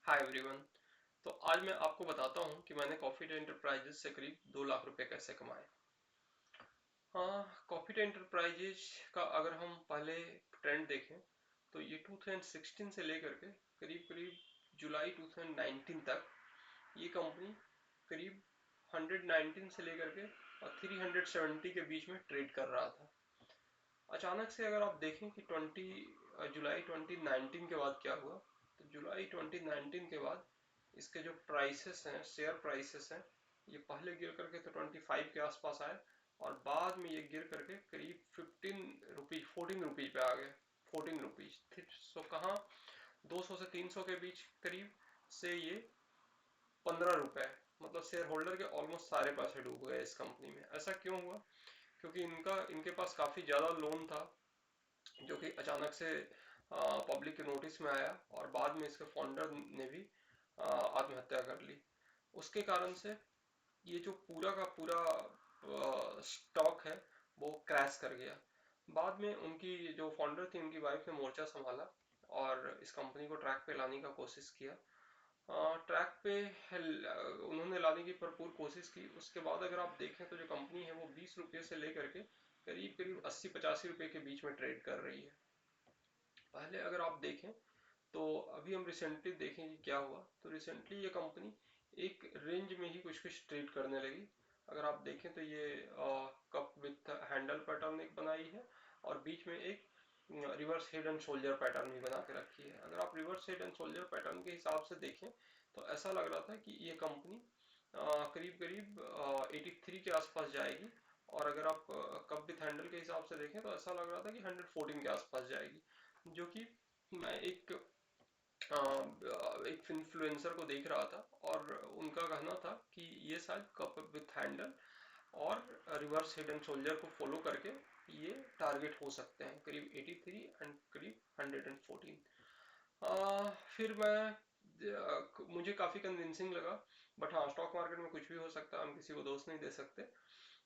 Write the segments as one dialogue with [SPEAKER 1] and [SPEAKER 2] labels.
[SPEAKER 1] Hi everyone. तो आज मैं आपको बताता हूँ कि मैंने कॉफी डे एंटरप्राइजेस से करीब 2 लाख रुपए कैसे कमाए। हाँ, कॉफी डे एंटरप्राइजेस का अगर हम पहले ट्रेंड देखें तो ये 2016 से लेकर के करीब करीब जुलाई 2019 तक ये कंपनी करीब 119 से लेकर के और 370 के बीच में ट्रेड कर रहा था। अचानक से अगर आप देखें कि जुलाई 2019 के बाद क्या हुआ, तो जुलाई 2019 के बाद इसके जो प्राइसेस हैं, शेयर प्राइसेस हैं, ये पहले गिर करके तो 25 के आसपास आए और बाद में ये गिर करके करीब 15 रुपीज 14 रुपीज पे आ गए। 14 रुपीज सो कहाँ 200 से 300 के बीच करीब से ये 15 रुपए, मतलब शेयर होल्डर के ऑलमोस्ट सारे पैसे डूब गए इस कंपनी में। ऐसा क्यों हुआ? क्योंकि इनके पास काफी ज्यादा लोन था जो कि अचानक से पब्लिक के नोटिस में आया और बाद में इसके फाउंडर ने भी आत्महत्या कर ली। उसके कारण से ये जो पूरा का पूरा स्टॉक है वो क्रैश कर गया। बाद में उनकी जो फाउंडर थी उनकी वाइफ ने मोर्चा संभाला और इस कंपनी को ट्रैक पे लाने का कोशिश किया। ट्रैक पे उन्होंने लाने की भरपूर कोशिश की। उसके बाद अगर आप देखें तो जो कंपनी है वो 20 रुपये से लेकर के करीब करीब 80-85 रुपये के बीच में ट्रेड कर रही है। पहले अगर आप देखें तो अभी हम रिसेंटली देखें कि क्या हुआ, तो रिसेंटली ये कंपनी एक रेंज में ही कुछ कुछ ट्रेड करने लगी। अगर आप देखें तो ये कप विथ हैंडल पैटर्न एक बनाई है और बीच में एक reverse head and shoulder pattern भी बना के रखी है। अगर आप reverse head and shoulder pattern के हिसाब से देखें तो ऐसा लग रहा था कि ये कंपनी करीब करीब 83 के आसपास जाएगी और अगर आप कप विथ हैंडल के हिसाब से देखें तो ऐसा लग रहा था कि 114 के आसपास जाएगी। जो कि मैं एक इन्फ्लुएंसर को देख रहा था और उनका कहना था कि ये शायद कप विथ हैंडल और रिवर्स हेड एंड शोल्डर को फॉलो करके ये टारगेट हो सकते हैं करीब 83 एंड करीब 114। फिर मुझे काफ़ी कन्विंसिंग लगा। बट हाँ, स्टॉक मार्केट में कुछ भी हो सकता है, हम किसी को दोष नहीं दे सकते।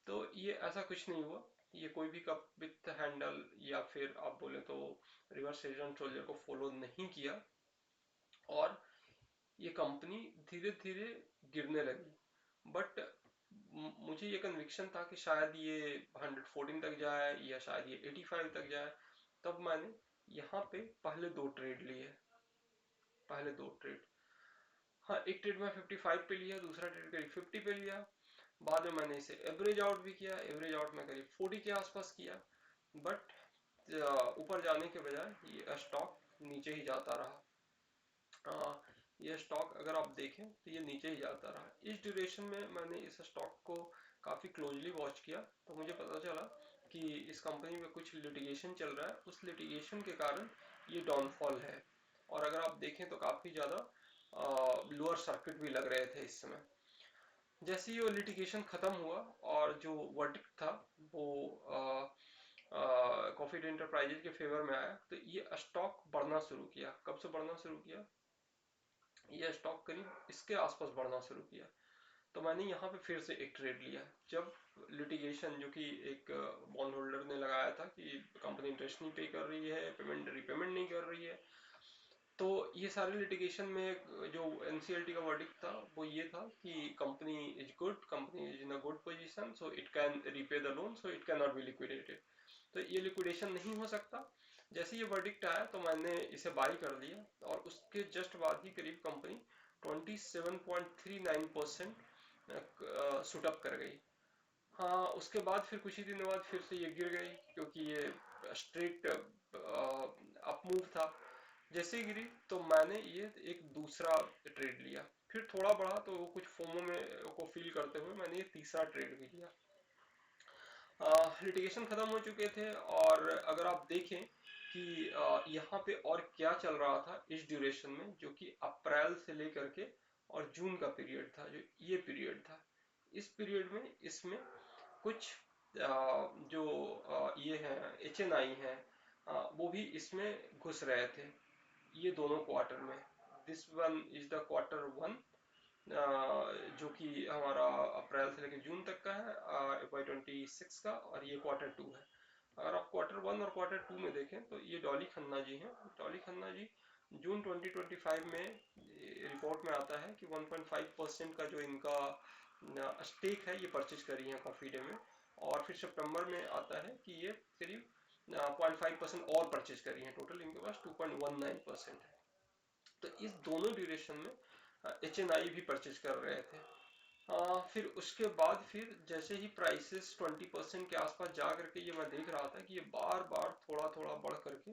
[SPEAKER 1] तो ये ऐसा कुछ नहीं हुआ। ये कोई भी कप विथ हैंडल या फिर आप बोले तो रिवर्स हेड एंड शोल्डर को फॉलो नहीं किया और ये कंपनी धीरे धीरे गिरने लगी। बट मुझे ये कन्विक्शन था कि शायद ये 114 तक जाए या शायद ये 85 तक जाए। तब मैंने यहाँ पे पहले दो ट्रेड, हाँ, एक ट्रेड में 55 पे लिया, दूसरा ट्रेड करीब 50 पे लिया। बाद में मैंने इसे एवरेज आउट भी किया, एवरेज आउट में करीब 40 के आसपास किया। बट ऊपर जाने के बजाय ये स्टॉक नीचे ही जाता रहा। ये स्टॉक अगर आप देखें तो ये नीचे ही जाता रहा। इस ड्यूरेशन में मैंने इस स्टॉक को काफ़ी क्लोजली वॉच किया तो मुझे पता चला कि इस कंपनी में कुछ लिटिगेशन चल रहा है। उस लिटिगेशन के कारण ये डाउनफॉल है और अगर आप देखें तो काफ़ी ज़्यादा लोअर सर्किट भी लग रहे थे इस समय। जैसे ही वो लिटिगेशन खत्म हुआ और जो वर्डिक्ट था वो कॉफी डे एंटरप्राइजेज के फेवर में आया तो ये स्टॉक बढ़ना शुरू किया। कब से बढ़ना शुरू किया? ये स्टॉक करीब इसके आसपास बढ़ना शुरू किया। तो मैंने यहाँ पे फिर से एक ट्रेड लिया जब लिटिगेशन जो कि एक बॉन्ड होल्डर ने लगाया था कि कंपनी इंटरेस्ट नहीं पे कर रही है, पेमेंट रिपेमेंट नहीं कर रही है। तो ये सारे लिटिगेशन में जो एनसीएलटी का वर्डिक्ट था वो ये था कि company is in a good position, so it can repay the loan, so it can not be liquidated. तो ये लिक्विडेशन नहीं हो सकता। जैसे ये वर्डिक्ट आया तो मैंने इसे बाई कर लिया और उसके जस्ट बाद ही करीब कंपनी 27.39% सुटअप कर गई। हाँ, उसके बाद फिर कुछ ही दिनों बाद फिर से ये गिर गई क्योंकि ये स्ट्रेट अप मूव था। जैसे ही गिरी तो मैंने ये एक दूसरा ट्रेड लिया। फिर थोड़ा बढ़ा तो वो कुछ फोमो में को फील करते हुए मैंने ये तीसरा ट्रेड भी लिया। लिटिगेशन खत्म हो चुके थे और अगर आप देखें कि यहाँ पे और क्या चल रहा था इस ड्यूरेशन में, जो कि अप्रैल से लेकर के और जून का पीरियड था, जो ये पीरियड था। इस पीरियड में इसमें कुछ जो ये हैं एचएनआई हैं, वो भी इसमें घुस रहे थे ये दोनों क्वार्टर में। This one is the quarter 1 जो कि हमारा अप्रैल से लेकर जून तक का है FY26 का, और ये क्वार्टर 2 है। अगर आप क्वार्टर 1 और क्वार्टर 2 में देखें तो ये डॉली खन्ना जी हैं। डॉली खन्ना जी जून 2025 में रिपोर्ट में आता है कि 1.5% का जो इनका स्टेक है ये परचेज करी है कॉफी डे में, और फिर सितंबर में आता है कि ये करीब 0.5% और परचेज करी है, टोटल इनके पास 2.19% है। तो इस दोनों ड्यूरेशन में HNI भी परचेज कर रहे थे। फिर उसके बाद फिर जैसे ही प्राइसेस 20% के आसपास जा करके ये मैं देख रहा था कि ये बार बार थोड़ा थोड़ा बढ़ करके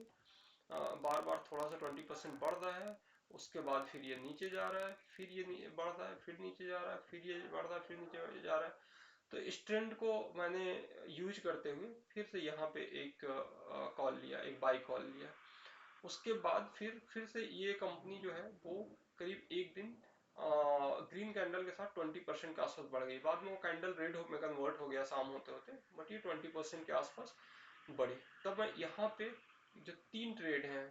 [SPEAKER 1] बार बार थोड़ा सा 20% बढ़ रहा है, उसके बाद फिर ये नीचे जा रहा है, फिर ये बढ़ रहा है, फिर नीचे जा रहा है, फिर ये बढ़ रहा है, फिर नीचे जा रहा है। तो इस ट्रेंड को मैंने यूज करते हुए फिर से यहाँ पे एक कॉल लिया, एक बाई कॉल लिया। उसके बाद फिर से ये कंपनी जो है वो करीब एक दिन ग्रीन कैंडल के साथ 20% के आसपास बढ़ गई। बाद में वो कैंडल रेड में कन्वर्ट हो गया शाम होते होते, बट ये 20% के आसपास बढ़ी। तब मैं यहाँ पे जो 3 ट्रेड हैं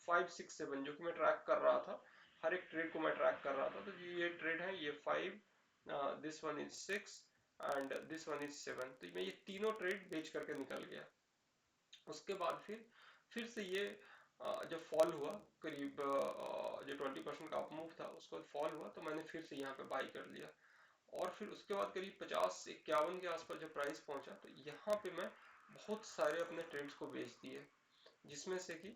[SPEAKER 1] 5, 6, 7 जो कि मैं ट्रैक कर रहा था, हर एक ट्रेड को मैं ट्रैक कर रहा था। तो ये ट्रेड है, ये 5, this one is 6 and this one is 7। तो मैं ये तीनों ट्रेड बेच करके निकल गया। उसके बाद फिर से ये जब फॉल हुआ करीब जो 20% का अप मूव था उसको फॉल हुआ, तो मैंने फिर से यहाँ पे बाई कर लिया। और फिर उसके बाद करीब 50-51 के आसपास जब प्राइस पहुंचा तो यहाँ पे मैं बहुत सारे अपने ट्रेड्स को बेच दिए, जिसमें से कि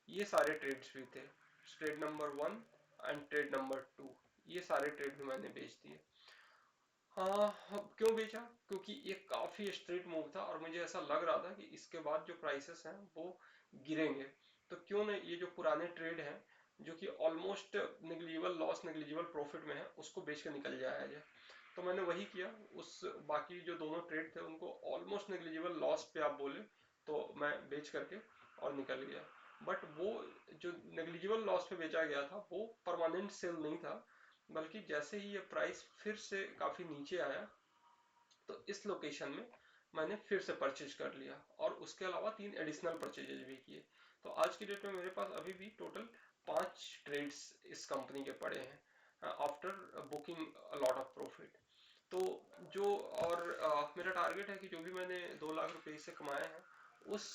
[SPEAKER 1] ये सारे ट्रेड्स भी थे, trade number 1 and trade number 2, ये सारे ट्रेड भी मैंने बेच दिए। हाँ, क्यों बेचा? क्योंकि ये काफी स्ट्रेट मूव था और मुझे ऐसा लग रहा था कि इसके बाद जो प्राइसेस हैं वो गिरेंगे। तो क्यों न ये जो पुराने ट्रेड हैं जो कि almost negligible loss negligible profit में है उसको बेच के निकल जाया जाए। तो मैंने वही किया, उस बाकी जो दोनों ट्रेड थे उनको ऑलमोस्ट नेग्लिजिबल लॉस पे आप बोले तो मैं बेच करके और निकल गया। बट वो जो नेग्लिजिबल लॉस पे बेचा गया था वो परमानेंट सेल नहीं था, बल्कि जैसे ही ये प्राइस फिर से काफी नीचे आया तो इस लोकेशन में मैंने फिर से परचेज कर लिया, और उसके अलावा 3 एडिशनल परचेजेज भी किए। तो आज की डेट में मेरे पास अभी भी टोटल 5 ट्रेड्स इस कंपनी के पड़े हैं after booking lot of profit. तो जो और मेरा टारगेट है कि जो भी मैंने 2 लाख रुपए इससे कमाए हैं उस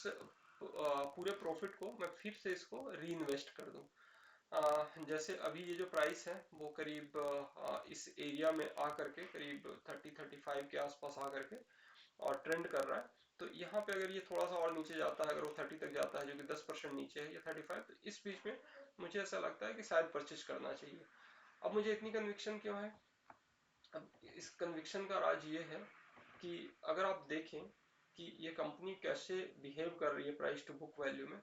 [SPEAKER 1] पूरे प्रॉफिट को मैं फिर से इसको री इन्वेस्ट कर दूं। जैसे अभी ये जो प्राइस है वो करीब इस एरिया में आ करके करीब 30-35 के आसपास आ करके और ट्रेंड कर रहा है। तो यहाँ पे अगर ये थोड़ा सा और नीचे जाता है, अगर वो 30 तक जाता है जो कि 10% नीचे है, या 35, तो इस बीच में मुझे ऐसा लगता है कि शायद परचेज करना चाहिए। अब मुझे इतनी कन्विक्शन क्यों है? अब इस कन्विक्शन का राज ये है कि अगर आप देखें कि ये कंपनी कैसे बिहेव कर रही है प्राइस टू बुक वैल्यू में,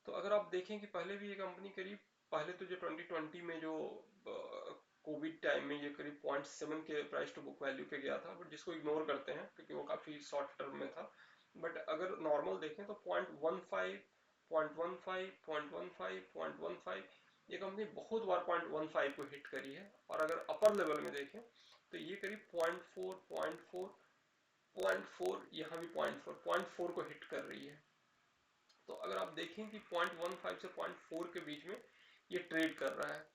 [SPEAKER 1] तो अगर आप देखें कि पहले भी ये कंपनी करीब, पहले तो जो 2020 में जो कोविड टाइम में ये करीब 0.7 के प्राइस टू बुक वैल्यू पे गया था, बट जिसको इग्नोर करते हैं क्योंकि वो काफी शॉर्ट टर्म में था। बट अगर नॉर्मल देखें तो 0.15, 0.15, 0.15, 0.15, ये कंपनी बहुत बार 0.15 को हिट करी है। और अगर अपर लेवल में देखें तो ये करीब 0.4, 0.4, 0.4, यहाँ भी 0.4 को हिट कर रही है। तो अगर आप देखें कि 0.15 से 0.4 के बीच में ये ट्रेड कर रहा है।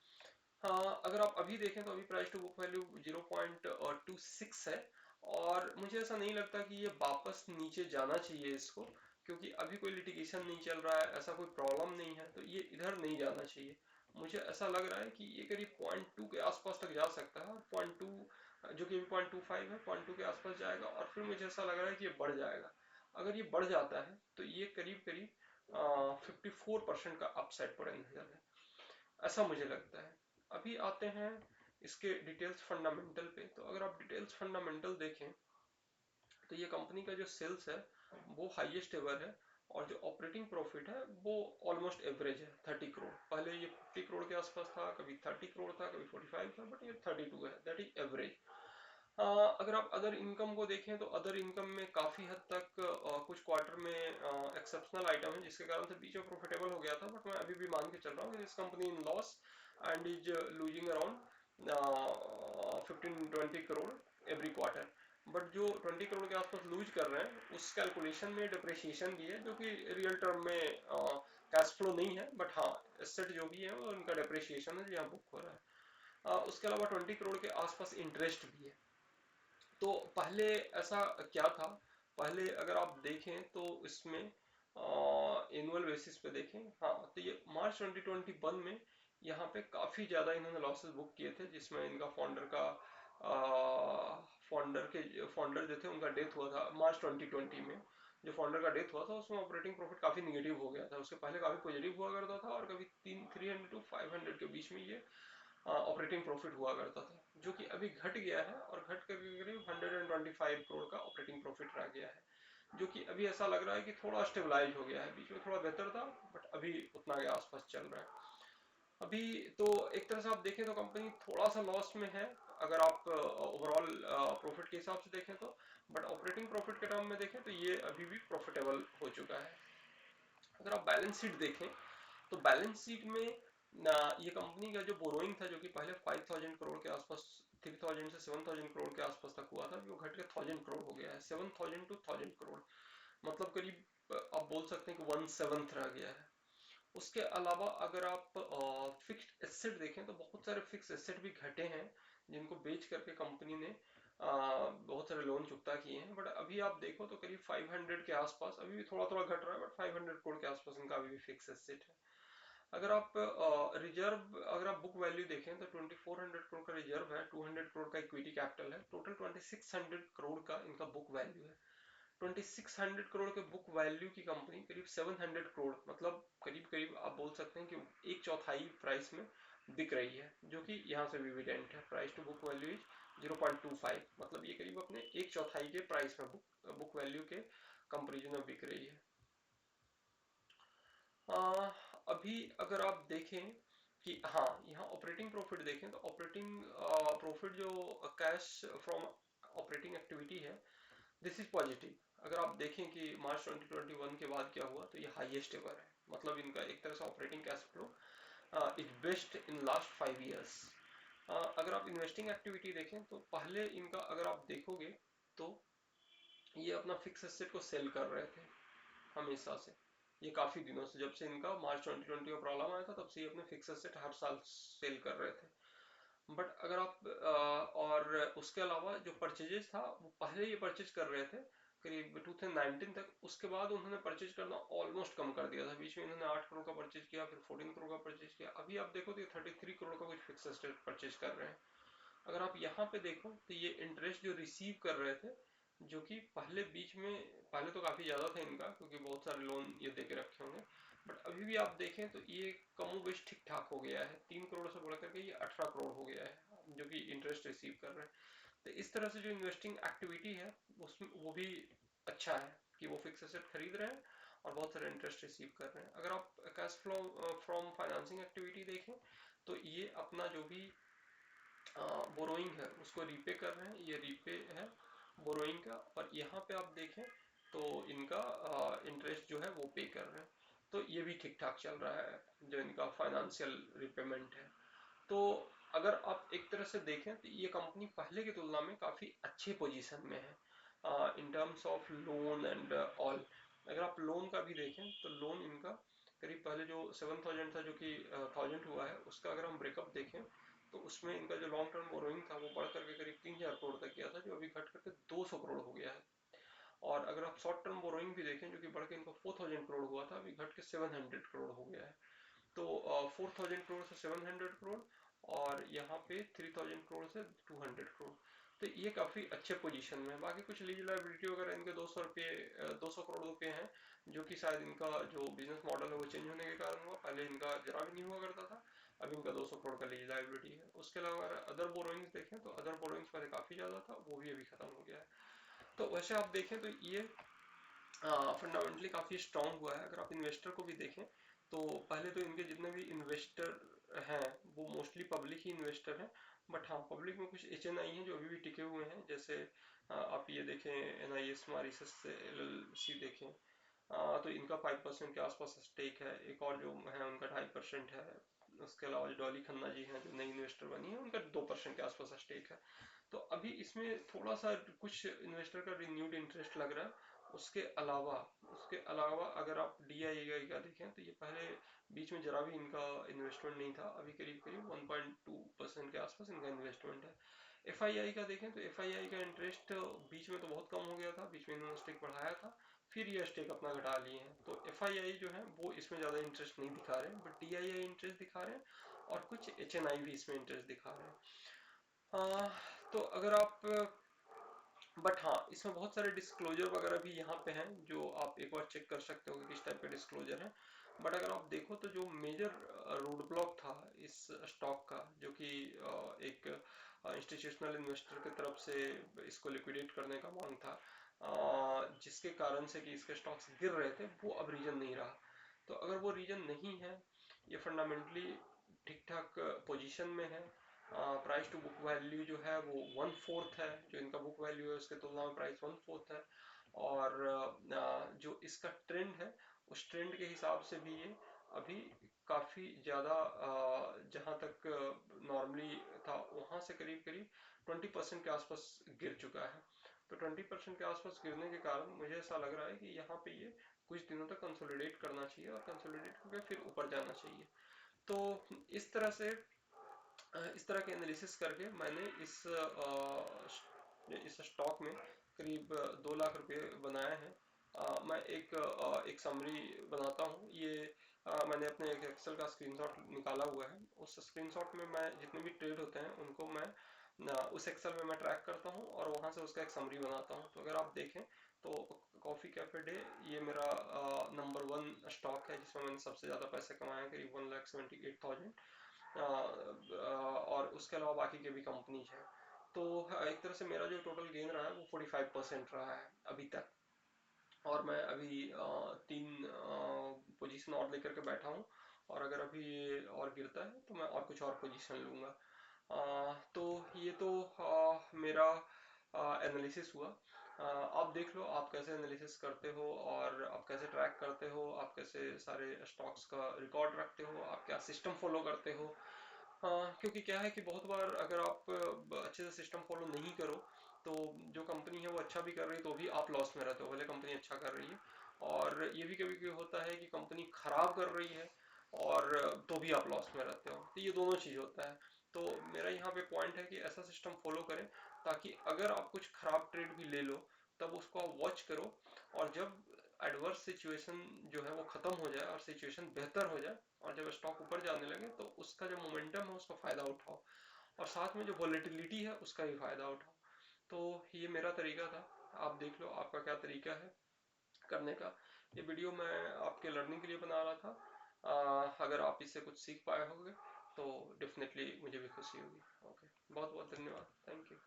[SPEAKER 1] हाँ, अगर आप अभी देखें तो अभी प्राइस टू बुक वैल्यू 0.26 है, और मुझे ऐसा नहीं लगता कि ये वापस नीचे जाना चाहिए इसको, क्योंकि अभी कोई लिटिगेशन नहीं चल रहा है, ऐसा कोई प्रॉब्लम नहीं है, तो ये इधर नहीं जाना चाहिए। मुझे ऐसा लग रहा है कि ये करीब 0.2 के आसपास तक जा सकता है, और 0.2 जो कि 0.25 है, 0.2 के आसपास जाएगा, और फिर मुझे ऐसा लग रहा है कि ये बढ़ जाएगा। अगर ये बढ़ जाता है तो ये करीब करीब 54% का अपसाइड पोटेंशियल है, ऐसा मुझे लगता है। अभी आते हैं इसके डिटेल्स फंडामेंटल पे। तो अगर आप डिटेल्स फंडामेंटल देखें तो ये कंपनी का जो सेल्स है वो हाईएस्ट एवर है, और जो ऑपरेटिंग प्रॉफिट है वो ऑलमोस्ट एवरेज है, 30 करोड़। पहले ये 50 करोड़ के आसपास था, कभी 30 करोड़ था, कभी 45 था, बट ये 32 है, दैट इज एवरेज। अगर आप अदर इनकम को देखें तो अदर इनकम में काफी हद तक कुछ क्वार्टर में एक्सेप्शनल आइटम है जिसके कारण से बीच में प्रॉफिटेबल हो गया था, बट मैं अभी भी मान के चल रहा हूँ this company in loss and is losing around 15-20 crore every quarter. But जो 20 करोड़ के आसपास लूज कर रहे हैं उस कैलकुलेशन में डिप्रिसिएशन भी है, जो कि रियल टर्म में कैश फ्लो नहीं है, बट हाँ एसेट जो भी है वो उनका डिप्रिसिएशन है जो यहाँ बुक हो रहा है। उसके अलावा 20 करोड़ के आसपास इंटरेस्ट भी है। तो पहले ऐसा क्या था, पहले अगर आप देखें तो इसमें एनुअल बेसिस पे देखें, हाँ, तो ये मार्च 2021 में यहाँ पे काफ़ी ज़्यादा इन्होंने लॉसेस बुक किए थे, जिसमें इनका फाउंडर जो थे उनका डेथ हुआ था मार्च 2020 में। जो फाउंडर का डेथ हुआ था उसमें ऑपरेटिंग प्रॉफिट काफ़ी निगेटिव हो गया था, उसके पहले काफ़ी पॉजिटिव हुआ करता था और कभी 300 to 500 के बीच में ये ऑपरेटिंग प्रॉफिट हुआ करता था, जो कि अभी घट गया है और घट कर करीब 125 करोड़ का ऑपरेटिंग प्रॉफिट रह गया है, जो कि अभी ऐसा लग रहा है कि थोड़ा स्टेबलाइज हो गया है। बीच में थोड़ा बेहतर था बट अभी उतना के आसपास चल रहा है अभी। तो एक तरह से आप देखें तो कंपनी थोड़ा सा लॉस में है अगर आप ओवरऑल प्रॉफिट के हिसाब से देखें तो, बट ऑपरेटिंग प्रॉफिट के टर्म में देखें तो ये अभी भी प्रॉफिटेबल हो चुका है। अगर आप बैलेंस शीट देखें तो बैलेंस शीट में ये कंपनी का जो बोरोइंग था, जो कि पहले 5000 करोड़ के आसपास, 3000 से 7000 करोड़ के आसपास तक हुआ था, वो घट के 1000 करोड़ हो गया है, 7000 to 1000 करोड़, मतलब करीब आप बोल सकते हैं कि 1/7 रह गया है। उसके अलावा अगर आप फिक्स्ड एसेट देखें तो बहुत सारे फिक्स एसेट भी घटे हैं, जिनको बेच करके कंपनी ने बहुत सारे लोन चुकता किए हैं। बट अभी आप देखो तो करीब 500 के आसपास, अभी भी थोड़ा थोड़ा घट रहा है बट 500 करोड़ के आसपास इनका अभी भी फिक्स एसेट है। अगर आप रिजर्व, अगर आप बुक वैल्यू देखें तो 2400 करोड़ का रिजर्व है, 200 करोड़ का इक्विटी कैपिटल है, टोटल 2600 करोड़ का इनका बुक वैल्यू है। 2600 करोड़ के बुक वैल्यू की कंपनी करीब 700 करोड़, मतलब करीब करीब आप बोल सकते हैं कि एक चौथाई प्राइस में बिक रही है, जो कि यहाँ से भी एविडेंट है। Price to book value is 0.25, मतलब ये करीब अपने एक चौथाई के प्राइस में बुक वैल्यू के कंपेरिजन में बिक रही है। आ, अभी अगर आप देखें कि हाँ, यहाँ ऑपरेटिंग प्रॉफिट देखें तो ऑपरेटिंग प्रॉफिट जो कैश फ्रॉम ऑपरेटिंग एक्टिविटी है, दिस इज पॉजिटिव। अगर आप देखें कि मार्च 2021 के बाद क्या हुआ तो ये हाईएस्ट एवर है, मतलब इनका एक तरह से operating cash flow is best in last 5 years। अगर आप इन्वेस्टिंग एक्टिविटी देखें तो पहले इनका अगर आप देखोगे तो ये अपना फिक्स एसेट को सेल कर रहे थे हमेशा से, ये काफी दिनों से, जब से इनका मार्च 2020 का प्रॉब्लम आया था तब से ये अपने फिक्स एसेट हर साल सेल कर रहे थे। बट अगर आप और उसके अलावा जो परचेजेस था वो पहले ये परचेज कर रहे थे करीब 2019 तक, उसके बाद उन्होंने परचेज करना ऑलमोस्ट कम कर दिया था। बीच में इन्होंने 8 करोड़ का परचेज किया, फिर 14 करोड़ का परचेज किया, अभी आप देखो तो ये 33 करोड़ का कुछ फिक्स एसेट परचेज कर रहे हैं। अगर आप यहाँ पे देखो तो ये इंटरेस्ट जो रिसीव कर रहे थे, जो कि पहले बीच में, पहले तो काफी ज्यादा था इनका क्योंकि बहुत सारे लोन ये दे के रखे होंगे, बट अभी भी आप देखें तो ये कमो बेश ठीक ठाक हो गया है, 3 करोड़ से बढ़ करके ये 18 करोड़ हो गया है जो कि इंटरेस्ट रिसीव कर रहे हैं। तो इस तरह से जो इन्वेस्टिंग एक्टिविटी है उसमें वो भी अच्छा है कि वो फिक्स एसेट खरीद रहे हैं और बहुत सारे इंटरेस्ट रिसीव कर रहे हैं। अगर आप cash flow from financing activity देखें तो ये अपना जो भी बोरोइंग है उसको रीपे कर रहे हैं, ये रीपे है बोरोइंग का, और यहाँ पे आप देखें तो इनका इंटरेस्ट जो है वो पे कर रहे हैं। तो ये भी ठीक ठाक चल रहा है जो इनका फाइनेंशियल रिपेमेंट है। तो अगर आप एक तरह से देखें तो ये कंपनी पहले की तुलना में काफ़ी अच्छे पोजीशन में है in terms of loan and all. अगर आप लोन का भी देखें तो लोन इनका करीब पहले जो 7000 था जो कि 1000 हुआ है, उसका अगर हम ब्रेकअप देखें तो उसमें इनका जो लॉन्ग टर्म बोरोइंग था वो बढ़ करके करीब 3000 करोड़ तक गया था, जो अभी घट करके 200 करोड़ हो गया है। और अगर आप शॉर्ट टर्म बोरोइंग भी देखें जो कि बढ़ के इनको 4000 करोड़ हुआ था, अभी घट के 700 करोड़ हो गया है। तो 4000 करोड़ से 700 करोड़ और यहाँ पे 3000 करोड़ से 200 करोड़, तो ये काफी अच्छे पोजीशन में है। बाकी कुछ लीज लाइबिलिटी वगैरह इनके 200 करोड़ रुपए हैं, जो कि शायद इनका जो बिजनेस मॉडल है वो चेंज होने के कारण हुआ, पहले इनका जरा भी नहीं हुआ करता था, अब इनका 200 करोड़ का लीज लाइबिलिटी है। उसके अलावा अगर अदर बोरोइंग्स देखें तो अदर बोरोइंग्स पहले काफी ज्यादा था, वो भी अभी खत्म हो गया है। तो वैसे आप देखें तो ये फंडामेंटली काफी स्ट्रांग हुआ है। अगर आप इन्वेस्टर को भी देखें तो पहले तो इनके जितने भी इन्वेस्टर हैं वो मोस्टली पब्लिक ही इन्वेस्टर हैं, बट हाँ पब्लिक में कुछ HNI हैं जो अभी भी टिके हुए हैं, जैसे आप ये देखें NIS मारिसस LLC देखें तो इनका 5% के आसपास स्टेक है। एक और जो है उनका 2.5% है। उसके अलावा जो डॉली खन्ना जी हैं जो नई इन्वेस्टर बनी है, उनका 2% के आसपास स्टेक है। तो अभी इसमें थोड़ा सा कुछ इन्वेस्टर का रिन्यूड इंटरेस्ट लग रहा है। उसके अलावा अगर आप DII का देखें तो ये पहले बीच में जरा भी इनका इन्वेस्टमेंट नहीं था, अभी करीब करीब 1.2% के आसपास इनका इन्वेस्टमेंट है। FII का देखें तो FII का इंटरेस्ट बीच में तो बहुत कम हो गया था, बीच में इन्होंने स्टेक बढ़ाया था, फिर ये स्टेक अपना घटा लिए हैं। तो FII जो है वो इसमें ज़्यादा इंटरेस्ट नहीं दिखा रहे हैं, बट DII इंटरेस्ट दिखा रहे हैं और कुछ HNI भी इसमें इंटरेस्ट दिखा रहे हैं। तो अगर आप, बट हाँ, इसमें बहुत सारे डिस्क्लोजर वगैरह भी यहाँ पे हैं जो आप एक बार चेक कर सकते हो कि किस टाइप के डिस्क्लोजर हैं। बट अगर आप देखो तो जो मेजर रोड ब्लॉक था इस स्टॉक का, जो कि एक इंस्टीट्यूशनल इन्वेस्टर की तरफ से इसको लिक्विडेट करने का मांग था, जिसके कारण से कि इसके स्टॉक्स गिर रहे थे, वो अब रीजन नहीं रहा। तो अगर वो रीजन नहीं है, ये फंडामेंटली ठीक ठाक पोजीशन में है, प्राइस टू बुक वैल्यू जो है वो 1/4 है, जो इनका बुक वैल्यू है उसके तुलना में प्राइस 1/4 है। और जो इसका ट्रेंड है, उस ट्रेंड के हिसाब से भी ये अभी काफी ज्यादा, जहां तक नॉर्मली था वहां से करीब करीब 20% के आसपास गिर चुका है। तो 20% के आसपास गिरने के कारण मुझे ऐसा लग रहा है कि यहाँ पे ये कुछ दिनों तक कंसोलिडेट करना चाहिए, और कंसोलिडेट करके फिर ऊपर जाना चाहिए। तो इस तरह से, इस तरह के एनालिसिस करके मैंने इस स्टॉक में करीब 2 लाख रुपए बनाए हैं। मैं एक समरी बनाता हूँ। ये मैंने अपने एक एक्सेल का स्क्रीनशॉट निकाला हुआ है। उस स्क्रीनशॉट में मैं जितने भी ट्रेड होते हैं उनको मैं उस एक्सेल में मैं ट्रैक करता हूँ, और वहाँ से उसका एक समरी बनाता हूँ। तो अगर आप देखें तो कॉफ़ी कैफे डे ये मेरा नंबर 1 स्टॉक है जिसमें मैंने सबसे ज़्यादा पैसे कमाए हैं, करीब 1,78,000। और उसके अलावा बाकी के भी कंपनीज हैं। तो एक तरह से मेरा जो टोटल गेन रहा है वो 45% रहा है अभी तक। और मैं अभी 3 पोजीशन और लेकर के बैठा हूँ, और अगर अभी और गिरता है तो मैं और कुछ और पोजीशन लूँगा। तो ये तो मेरा एनालिसिस हुआ। आप देख लो आप कैसे एनालिसिस करते हो, और आप कैसे ट्रैक करते हो, आप कैसे सारे स्टॉक्स का रिकॉर्ड रखते हो, आप क्या सिस्टम फॉलो करते हो। क्योंकि क्या है कि बहुत बार अगर आप अच्छे से सिस्टम फॉलो नहीं करो, तो जो कंपनी है वो अच्छा भी कर रही है तो भी आप लॉस में रहते हो, भले कंपनी अच्छा कर रही है। और ये भी कभी कभी होता है कि कंपनी खराब कर रही है और तो भी आप लॉस में रहते हो, तो ये दोनों चीज होता है। तो मेरा यहाँ पे पॉइंट है कि ऐसा सिस्टम फॉलो करें ताकि अगर आप कुछ खराब ट्रेड भी ले लो तब उसको आप वॉच करो, और जब एडवर्स सिचुएशन जो है वो खत्म हो जाए और सिचुएशन बेहतर हो जाए, और जब स्टॉक ऊपर जाने लगे तो उसका जो मोमेंटम है उसका फायदा उठाओ, और साथ में जो वॉलेटिलिटी है उसका भी फायदा उठाओ। तो ये मेरा तरीका था। आप देख लो आपका क्या तरीका है करने का। ये वीडियो मैं आपके लर्निंग के लिए बना रहा था। अगर आप इससे कुछ सीख पाए होंगे तो डेफिनेटली मुझे भी खुशी होगी। ओके, बहुत बहुत धन्यवाद, थैंक यू।